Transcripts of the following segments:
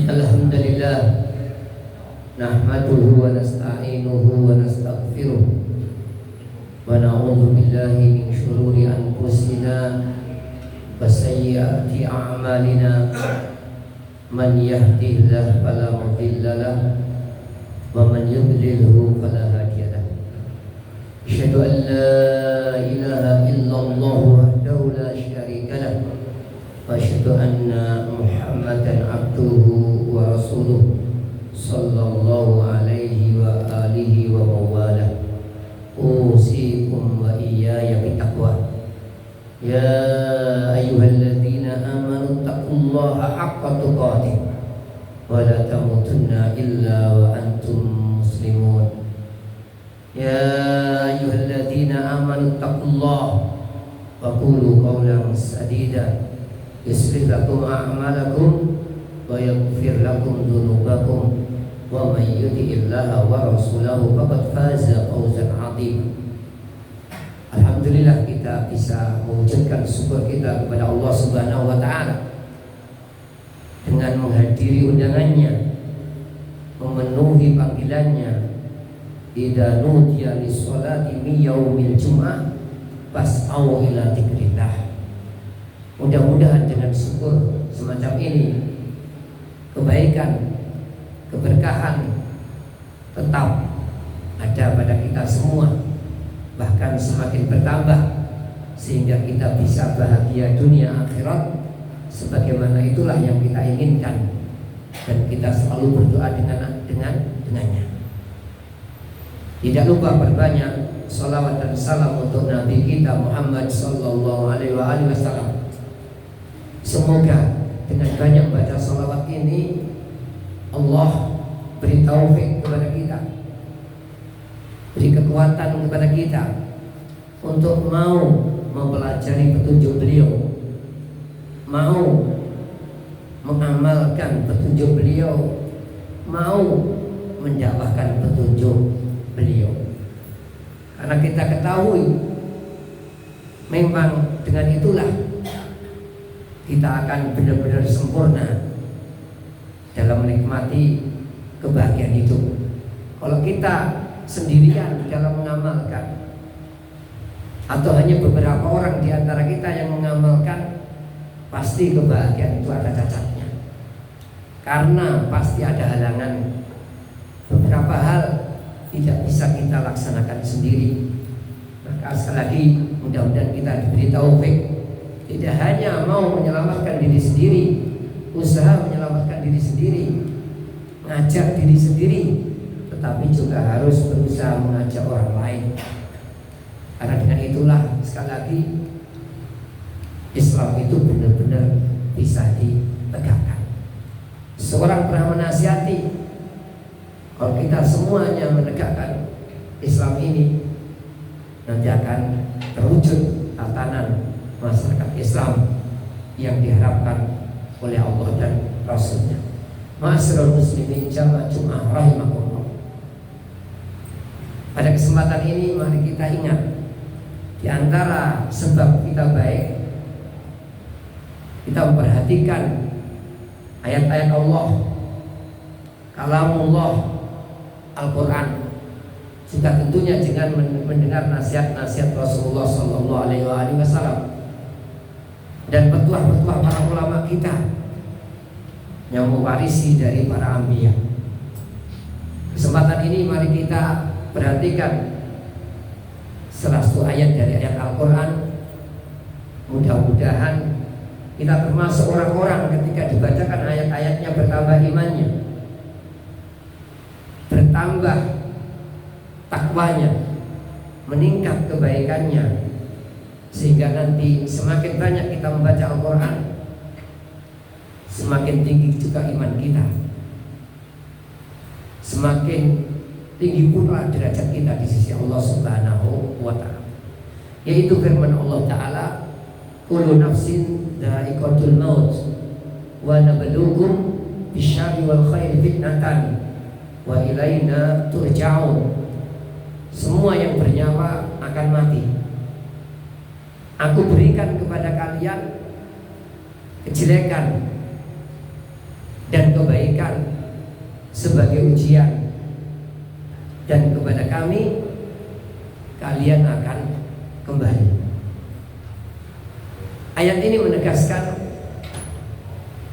Alhamdulillah nahmaduhu wa nasta'inuhu wa nastaghfiruh wa na'udzu billahi min syururi anfusina wa sayyiati a'malina man yahdihillahu fala mudilla lahu wa man yudlilhu fala hadiya lahu. Asyhadu an la ilaha illallah wahdahu la syarika lahu wa asyhadu anna Muhammadan abduhu wa rasuluh sallallahu alaihi wa alihi wa mawalah. Usikum wa iyaya bittaqwa. Ya ayyuhalladzina amanu taqullaha haqqa tuqatih wa la tamutunna illa wa antum muslimun. Ya ayyuhalladzina amanu taqullaha wa qulu qawlan sadida yuslih lakum a'malakum wa yaghfir lakum dhunubakum wa may yuti'illaha wa rasulahu faqad faza fawzan 'azima. Alhamdulillah kita bisa mewujudkan syukur kita kepada Allah Subhanahu wa taala dengan menghadiri undangannya, memenuhi panggilannya. Idza nudiya lis-sholati min yaumil jum'ah fas'au ila dzikrillah. Mudah-mudahan dengan syukur semacam ini kebaikan, keberkahan tetap ada pada kita semua, bahkan semakin bertambah sehingga kita bisa bahagia dunia akhirat sebagaimana itulah yang kita inginkan dan kita selalu berdoa dengannya. Tidak lupa berbanyak salawat dan salam untuk Nabi kita Muhammad sallallahu alaihi wasallam. Semoga dengan banyak baca salawat ini Allah beri taufik kepada kita, beri kekuatan kepada kita untuk mau mempelajari petunjuk beliau, mau mengamalkan petunjuk beliau, mau mendakwahkan petunjuk beliau. Karena kita ketahui memang dengan itulah kita akan benar-benar sempurna dalam menikmati kebahagiaan itu. Kalau kita sendirian dalam mengamalkan, atau hanya beberapa orang di antara kita yang mengamalkan, pasti kebahagiaan itu ada cacatnya. Karena pasti ada halangan. Beberapa hal tidak bisa kita laksanakan sendiri. Maka sekali lagi mudah-mudahan kita diberi taufik, tidak hanya mau menyelamatkan diri sendiri, usaha menyelamatkan diri sendiri, ngajak diri sendiri, tetapi juga harus berusaha mengajak orang lain. Karena dengan itulah sekali lagi Islam itu benar-benar bisa ditegakkan. Seorang pernah menasihati, kalau kita semuanya menegakkan Islam ini, nanti akan terwujud tatanan masyarakat Islam yang diharapkan oleh Allah dan Rasulnya. Ma'asyiral muslimin jamaah Jumat rahimakumullah. Pada kesempatan ini mari kita ingat, di antara sebab kita baik, kita memperhatikan ayat-ayat Allah, kalamullah, Al-Quran. Juga tentunya dengan mendengar nasihat-nasihat Rasulullah sallallahu alaihi wasallam dan petuah-petuah para ulama kita yang mewarisi dari para anbiya. Kesempatan ini mari kita perhatikan salah satu ayat dari ayat Al-Quran. Mudah-mudahan kita termasuk orang-orang ketika dibacakan ayat-ayatnya bertambah imannya, bertambah takwanya, meningkat kebaikannya, sehingga nanti semakin banyak kita membaca Al-Quran, semakin tinggi juga iman kita, semakin tinggi pula derajat kita di sisi Allah Subhanahu wa ta'ala. Yaitu firman Allah Ta'ala, kullu nafsin dha'iqatul maut wa nabluukum bisyarri wal khairi fitnatan wa ilaina turja'un. Semua yang bernyawa akan mati. Aku berikan kepada kalian kejelekan dan kebaikan sebagai ujian, dan kepada kami kalian akan kembali. Ayat ini menegaskan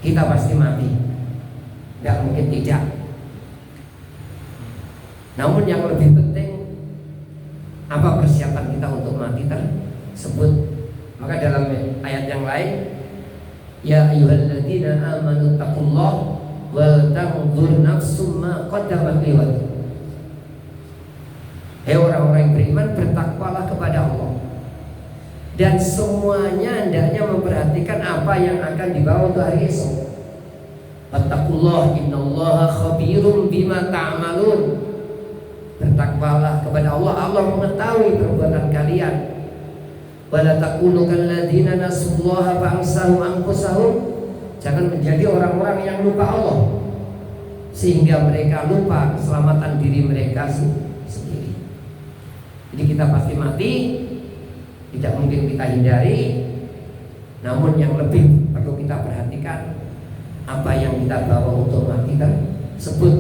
kita pasti mati, tidak mungkin tidak. Namun yang lebih penting, apa persiapan kita untuk mati tersebut. Maka dalam ayat yang lain, ya ayyuhalladzina amanu taqullaha wal tanzur nafsum ma qaddamat liwat. Hei orang-orang yang beriman, bertakwalah kepada Allah, dan semuanya hendaknya memperhatikan apa yang akan dibawa untuk hari esok. Wattaqullah innallaha khabirum bima ta'malun. Bertakwalah kepada Allah, Allah mengetahui perbuatan kalian. Wala takunu kalladzina nasullaha fa'ansahum anfusahum. Jangan menjadi orang-orang yang lupa Allah sehingga mereka lupa keselamatan diri mereka sendiri. Jadi kita pasti mati, tidak mungkin kita hindari. Namun yang lebih perlu kita perhatikan, apa yang kita bawa untuk mati tersebut.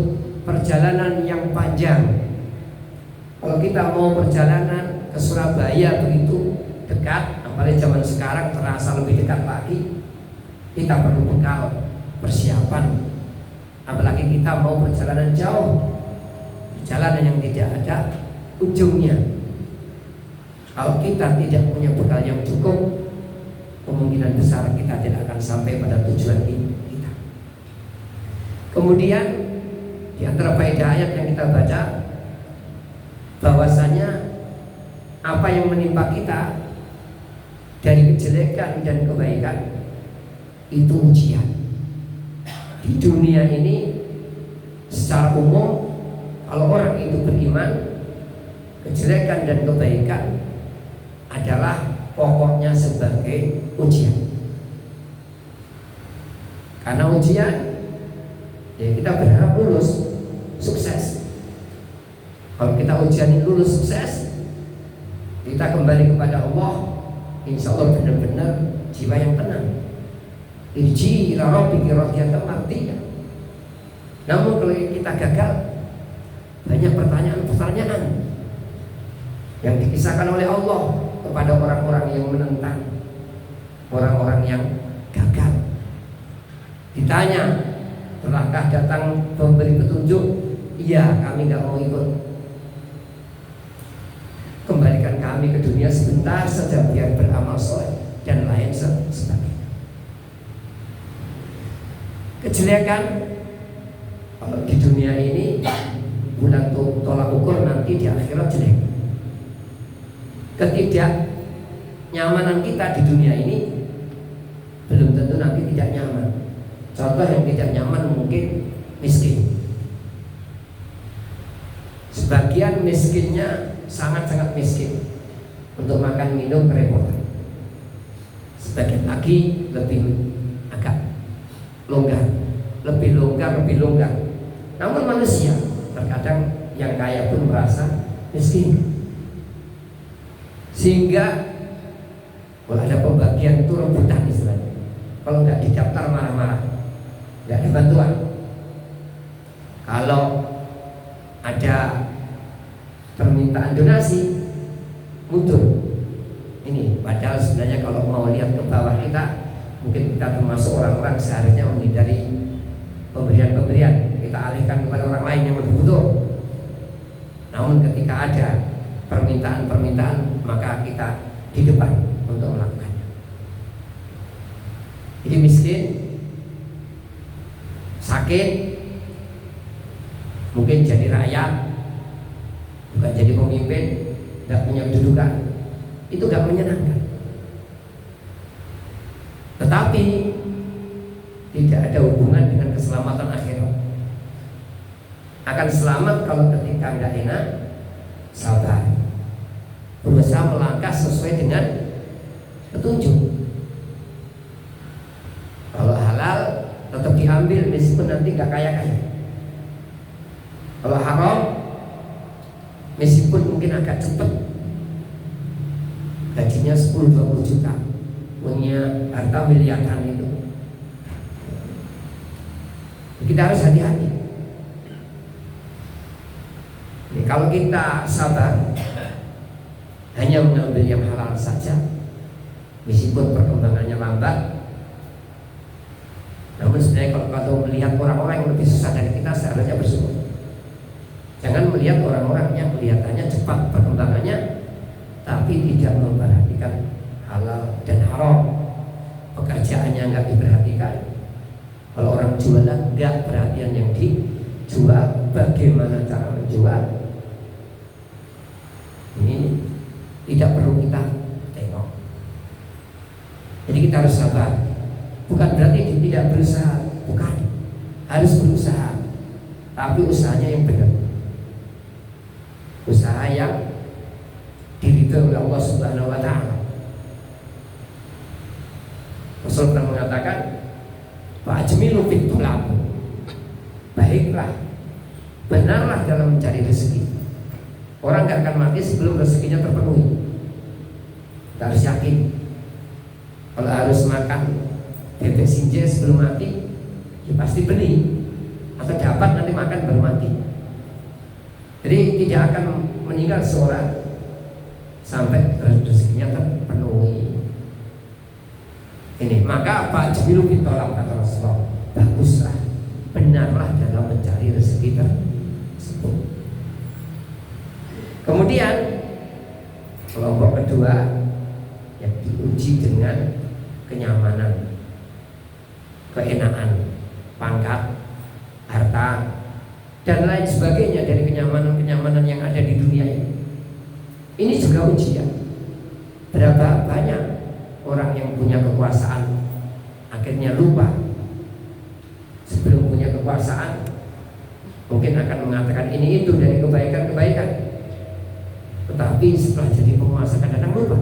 Perjalanan yang panjang. Kalau kita mau perjalanan ke Surabaya begitu dekat, apalagi zaman sekarang terasa lebih dekat lagi, kita perlu bekal persiapan. Apalagi kita mau perjalanan jauh, perjalanan yang tidak ada ujungnya. Kalau kita tidak punya bekal yang cukup, kemungkinan besar kita tidak akan sampai pada tujuan kita. Kemudian di antara faedah ayat yang kita baca, bahwasanya apa yang menimpa kita dari kejelekan dan kebaikan itu ujian. Di dunia ini secara umum, kalau orang itu beriman, kejelekan dan kebaikan adalah pokoknya sebagai ujian. Karena ujian, ya kita berharap lulus, sukses. Kalau kita ujian lulus sukses, kita kembali kepada Allah, insya Allah benar-benar jiwa yang tenang. Irji ila rabbika radiyatan mardiyah. Namun kalau kita gagal, banyak pertanyaan-pertanyaan yang dikisahkan oleh Allah kepada orang-orang yang menentang, orang-orang yang gagal. Ditanya, telah datang memberi petunjuk? Iya, kami nggak mau ikut. Kembalikan kami ke dunia sebentar saja biar beramal soleh dan lain sebagainya. Kejelekan kalau di dunia ini bulan tolak ukur, nanti di akhirat jelek. Ketidaknyamanan kita di dunia ini belum tentu nanti tidak nyaman. Contoh yang tidak nyaman mungkin miskin. Sebagian miskinnya sangat-sangat miskin, untuk makan minum kerepotan. Sebagian lagi lebih agak longgar, lebih longgar. Namun manusia terkadang yang kaya pun merasa miskin, sehingga kalau ada pembagian itu rebutan istilahnya. Kalau nggak didaftar marah-marah, nggak ada bantuan. Kalau ada permintaan donasi, mundur. Ini padahal sebenarnya kalau mau lihat ke bawah kita, mungkin kita termasuk orang-orang seharusnya menghindari pemberian-pemberian, kita alihkan kepada orang lain yang lebih butuh. Namun ketika ada permintaan-permintaan, maka kita di depan untuk melakukannya. Jadi miskin, sakit, mungkin jadi rakyat, bukan jadi pemimpin, tidak punya kedudukan, itu tidak menyenangkan. Tetapi tidak ada hubungan dengan keselamatan akhirat. Akan selamat kalau ketika tidak enak, sabar, berusaha melangkah sesuai dengan petunjuk. Kalau halal tetap diambil meskipun nanti nggak kaya-kaya. Kalau haram meskipun mungkin agak cepat, gajinya 10-20 juta, punya harta miliaran itu, Kita harus hati-hati. Ini kalau kita sabar, hanya mengambil yang halal saja, meskipun perkembangannya lambat, namun sebenarnya kalau melihat orang-orang yang lebih susah dari kita, seharusnya bersyukur. Jangan melihat orang-orang yang kelihatannya cepat perkembangannya, tapi tidak memperhatikan halal dan haram. Pekerjaannya nggak diperhatikan. Kalau orang jualan nggak perhatian yang dijual, bagaimana cara menjual. Ini tidak perlu kita tengok. Jadi kita harus sabar. Bukan berarti tidak berusaha, bukan. Harus berusaha, tapi usahanya yang benar. Usaha yang diridhoi oleh Allah Subhanahu wa taala. Rasul pernah mengatakan, fa'ajmilu fit talab. Baiklah, benarlah dalam mencari rezeki. Orang gak akan mati sebelum rezekinya terpenuhi. Kita harus yakin. Kalau harus makan bebek sinjai sebelum mati, ya pasti beli atau dapat nanti makan baru mati. Jadi tidak akan meninggal seorang sampai rezekinya terpenuhi. Ini maka Pak Jamilu ditolak kata Rasulullah, baguslah, benarlah dalam mencari rezeki tersebut. Kemudian kelompok kedua yang diuji dengan kenyamanan, keenaan, pangkat, harta, dan lain sebagainya dari kenyamanan-kenyamanan yang ada di dunia ini. Ini juga ujian. Berapa banyak orang yang punya kekuasaan akhirnya lupa sebelum punya kekuasaan mungkin akan mengatakan ini itu dari kebaikan-kebaikan, tetapi setelah jadi penguasa kadang-kadang lupa.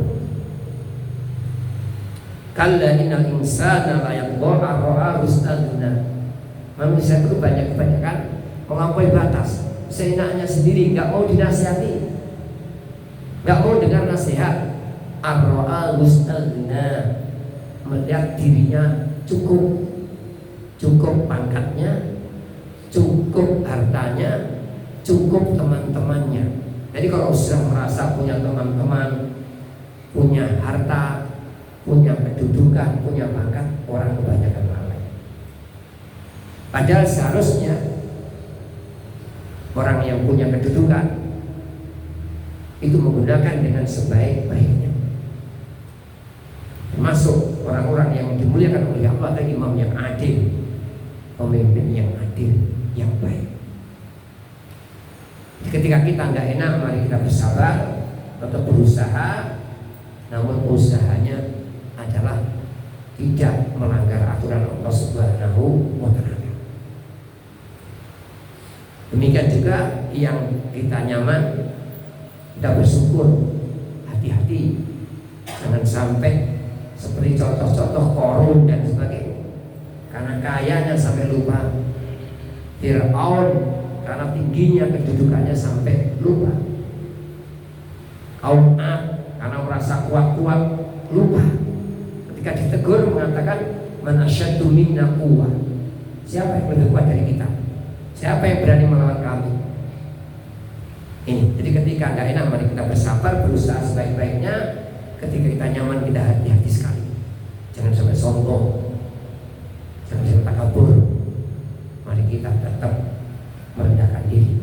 Kalla innal insana la yatgha ra'a ustadna. Manusia itu banyak kebanyakan melampaui batas, seenaknya sendiri, nggak mau dinasihati, nggak mau dengar nasihat. Ar-ra'a ustadna, melihat dirinya cukup pangkatnya, cukup hartanya, cukup teman-temannya. Jadi kalau sudah merasa punya teman-teman, punya harta, punya kedudukan, punya pangkat, orang kebanyakan lalai. Padahal seharusnya orang yang punya kedudukan itu menggunakan dengan sebaik-baiknya. Termasuk orang-orang yang dimuliakan oleh Allah adalah imam yang adil, pemimpin yang adil, yang baik. Ketika kita nggak enak, mari kita bersabar, tetap berusaha, namun usahanya adalah tidak melanggar aturan Allah Subhanahu wa taala. Demikian juga yang kita nyaman, kita bersyukur, hati-hati, jangan sampai seperti contoh-contoh Qarun dan sebagainya, karena kayanya sampai lupa. Fir'aun karena tingginya kedudukannya sampai lupa. Kaum Ad karena merasa kuat-kuat lupa. Ketika ditegur mengatakan man asyaddu minna quwwah. Siapa yang lebih kuat dari kita? Siapa yang berani melawan kami? Ini. Jadi ketika nggak enak, mari kita bersabar, berusaha sebaik-baiknya. Ketika kita nyaman, kita hati-hati sekali. Jangan sampai sombong, jangan sampai takabur. Mari kita tetap merendahkan diri.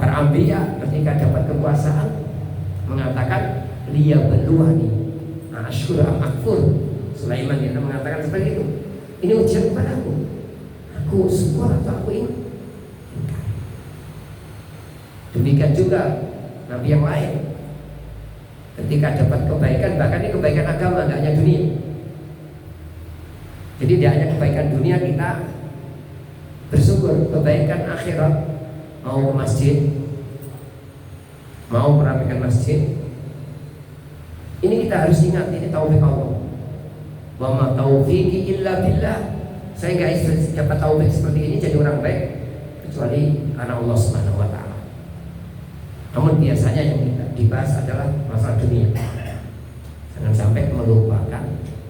Para anbiya ketika dapat kekuasaan mengatakan liya beluani asykur am-akfur. Sulaiman yang mengatakan seperti itu. Ini ujian kepadaku. Aku syukur atau aku ingkar. Demikian juga nabi yang lain ketika dapat kebaikan, bahkan ini kebaikan agama, tidak hanya dunia. Jadi tidak hanya kebaikan dunia, kita bersyukur. Kebaikan akhirat, mau ke masjid, mau merapikan masjid, ini kita harus ingat, ini taufik Allah. Wa ma taufiqi illa billah. Saya nggak dapat taufik seperti ini jadi orang baik kecuali karena Allah Subhanahu wa taala. Namun biasanya yang kita dibahas adalah masalah dunia. Jangan sampai melupakan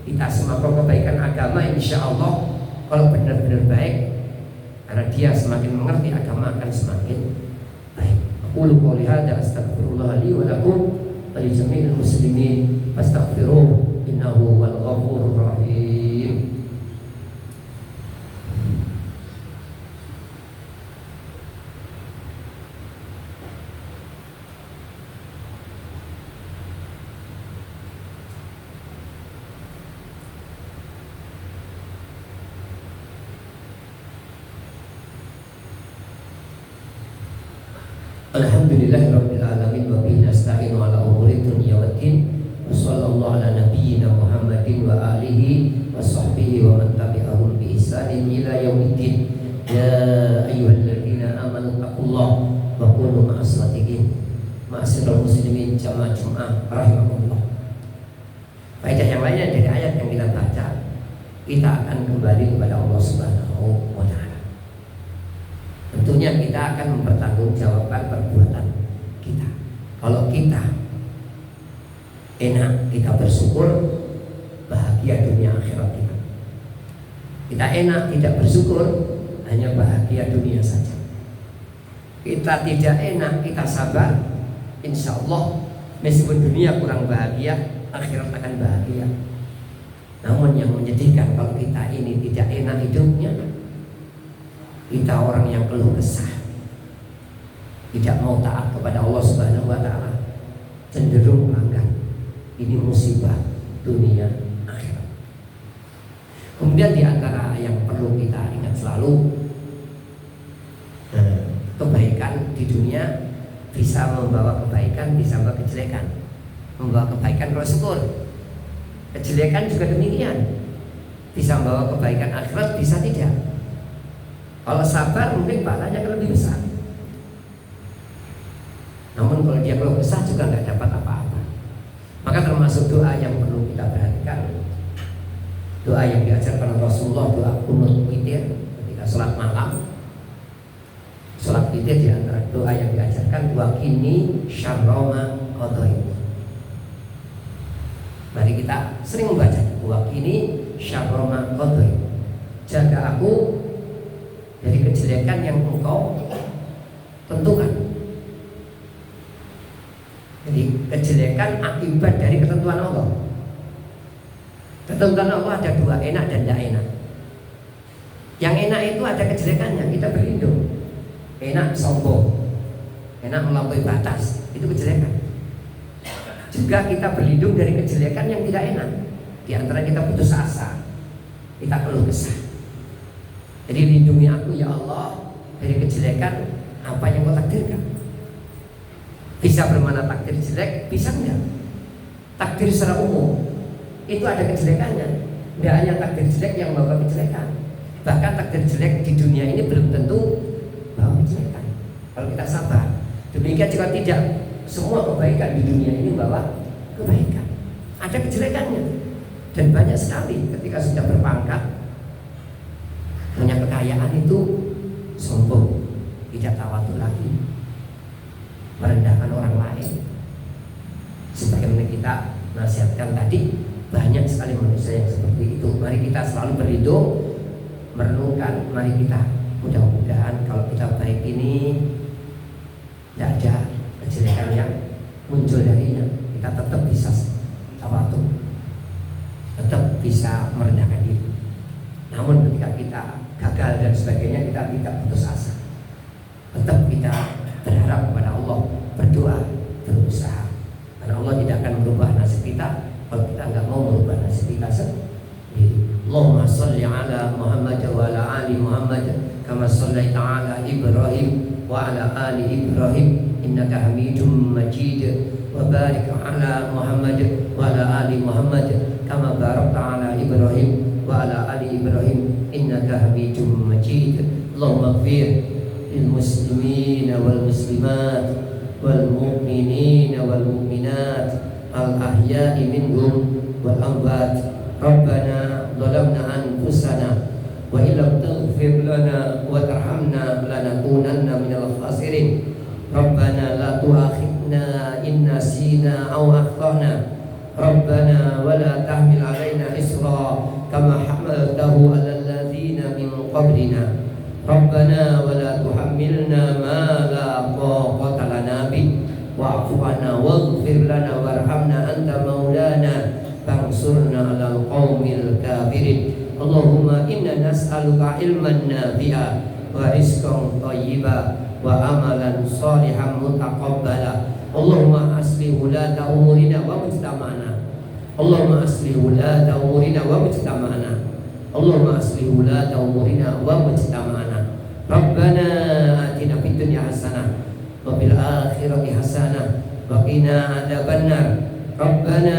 kita semua kebaikan agama, insya Allah kalau benar-benar baik Karena dia semakin mengerti agama akan semakin baik. Aqulu qouli hadza astaghfirullah li wa lakum wa li jami'il muslimin fastaghfiruh innahu huwal ghafurur rahim. Alhamdulillahirabbil alamin wa bihi nasta'inu ala umuri dunya waddin. Wassallallahu ala nabiyyina Muhammadin wa alihi wa sahbihi wa man tabi'ahum bi ihsanin ila yaumiddin. Ya ayyuhalladzina amanu taqullaha wa kunu ma'as shadiqin. Ma'asyiral muslimin jamaah Jumat rahimakumullah. Faedah yang lainnya dari ayat yang kita baca, kita akan kembali kepada Allah Subhanahu wa taala. Tentunya kita akan mempertanggungjawabkan perbuatan kita. Kalau kita enak, kita bersyukur, bahagia dunia akhirat kita. Kita enak, tidak bersyukur, hanya bahagia dunia saja. Kita tidak enak, kita sabar, insya Allah meskipun dunia kurang bahagia, akhirat akan bahagia. Namun yang menyedihkan kalau kita ini tidak enak hidupnya, kita orang yang keluh kesah, tidak mau taat kepada Allah Subhanahu wa taala, cenderung melanggar. Ini musibah dunia akhirat. Kemudian di antara yang perlu kita ingat selalu, kebaikan di dunia bisa membawa kebaikan, bisa membawa kejelekan. Membawa kebaikan kalau syukur, kejelekan juga demikian. Bisa membawa kebaikan akhirat, bisa tidak. Kalau sabar mungkin pahalanya akan lebih besar. Namun kalau dia keluh kesah juga nggak dapat apa-apa. Maka termasuk doa yang perlu kita perhatikan, doa yang diajarkan Rasulullah, doa qunut witir ketika sholat malam. Sholat witir di antara doa yang diajarkan, wa qini syarra ma qadait. Mari kita sering membaca wa qini syarra ma qadait. Jaga aku dari kejelekan yang engkau tentukan. Jadi kejelekan akibat dari ketentuan Allah. Ketentuan Allah ada dua, enak dan tidak enak. Yang enak itu ada kejelekannya, kita berlindung. Enak sombong, enak melampaui batas, itu kejelekan. Juga kita berlindung dari kejelekan yang tidak enak. Di antara kita putus asa, kita keluh kesah. Jadi lindungi aku ya Allah dari kejelekan apa yang kau takdirkan. Bisa bermana takdir jelek, bisa enggak? Takdir secara umum itu ada kejelekannya. Tidak hanya takdir jelek yang membawa kejelekan, bahkan takdir jelek di dunia ini belum tentu membawa kejelekan. Kalau kita sabar, demikian juga tidak semua kebaikan di dunia ini membawa kebaikan. Ada kejelekannya, dan banyak sekali ketika sudah berpangkat, punya kekayaan itu sombong, tidak tawadhu lagi, merendahkan orang lain. Sebagaimana kita nasihatkan tadi, banyak sekali manusia yang seperti itu. Mari kita selalu berlindung, merenungkan. Mari kita mudah-mudahan kalau kita baik ini tidak ada kejelekan yang muncul darinya. Kita tetap bisa tawadhu, tetap bisa merendahkan diri. Namun ketika kita gagal dan sebagainya, kita tidak putus asa. Tetap kita berharap kepada Allah, berdoa, berusaha. Karena Allah tidak akan merubah nasib kita kalau kita nggak mau merubah nasib kita sendiri. Allahumma sholli ala Muhammad wa ala ali Muhammad kama shallaita ala Ibrahim wa ala ali Ibrahim innaka Hamidum Majid, wa barik ala Muhammad wa ala ali Muhammad kama barakta ala Ibrahim wa ala ali Ibrahim innaka Hamidum Majid. Allahumma ighfir lil muslimin wal muslimat wal mu'minin wal mu'minat al ahya'i minhum wal amwat. Rabbana zalamna anfusana wa illam taghfir lana wa tarhamna lanakunanna minal khasirin. Rabbana la tu'akhidna in nasina aw akhtana. Rabbana wa la tahmil alaina isra kama hamaltahu ala alladhina min qablina. Rabbana wa la tuhammilna ma la taqata lana bih wa'fu 'anna waghfir lana warhamna anta maulana fansurna 'alal qaumil kafirin. Allahumma inna nas'aluka ilman nafi'a wa rizqan thayyiba wa amalan shalihan mutaqabbala. Allahumma aslih ulata umurina wa mujtama'ana. Allahumma aslih ulata umurina wa mujtama'ana. Allahumma aslih ulata umurina wa mujtama'ana. Rabbana atina fid dunya hasanah wa fil akhirati hasanah wa qina adzabannar. Rabbana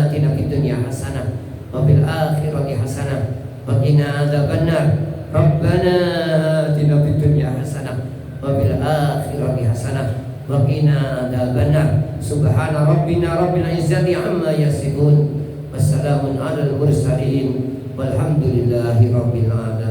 atina fid dunya hasanah wa fil akhirati hasanah wa qina adzabannar. Rabbana atina fid dunya hasanah wa fil akhirati hasanah wa qina adzabannar. Subhana rabbina rabbil izzati amma yasifun. Wassalamun alal mursalin walhamdulillahi rabbil alamin.